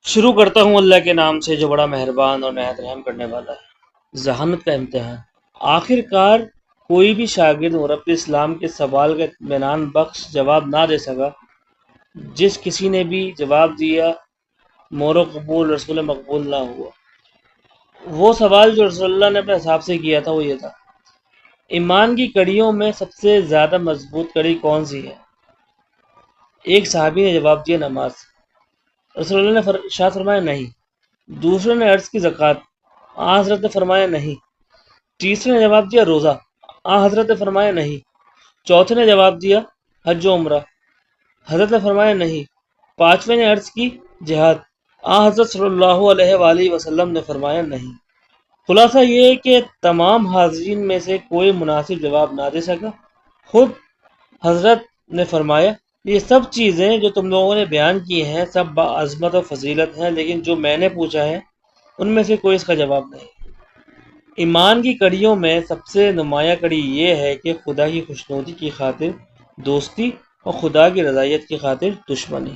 شروع کرتا ہوں اللہ کے نام سے جو بڑا مہربان اور نہایت رحم کرنے والا ہے۔ ذہانت کا امتحان۔ آخر کار کوئی بھی شاگرد رب اسلام کے سوال کا اطمینان بخش جواب نہ دے سکا۔ جس کسی نے بھی جواب دیا مور و قبول رسول مقبول نہ ہوا۔ وہ سوال جو رسول اللہ نے اپنے حساب سے کیا تھا وہ یہ تھا، ایمان کی کڑیوں میں سب سے زیادہ مضبوط کڑی کون سی ہے؟ ایک صحابی نے جواب دیا نماز۔ رسول اللہ نے ارشاد فرمایا نہیں۔ دوسرے نے عرض کی زکوٰۃ۔ حضرت نے فرمایا نہیں۔ تیسرے نے جواب دیا روزہ۔ حضرت نے فرمایا نہیں۔ چوتھے نے جواب دیا حج و عمرہ۔ حضرت نے فرمایا نہیں۔ پانچویں نے عرض کی جہاد۔ حضرت صلی اللہ علیہ وآلہ وسلم نے فرمایا نہیں۔ خلاصہ یہ ہے کہ تمام حاضرین میں سے کوئی مناسب جواب نہ دے سکا۔ خود حضرت نے فرمایا یہ سب چیزیں جو تم لوگوں نے بیان کی ہیں سب باعظمت و فضیلت ہیں، لیکن جو میں نے پوچھا ہے ان میں سے کوئی اس کا جواب نہیں۔ ایمان کی کڑیوں میں سب سے نمایاں کڑی یہ ہے کہ خدا کی خوشنودی کی خاطر دوستی اور خدا کی رضایت کی خاطر دشمنی۔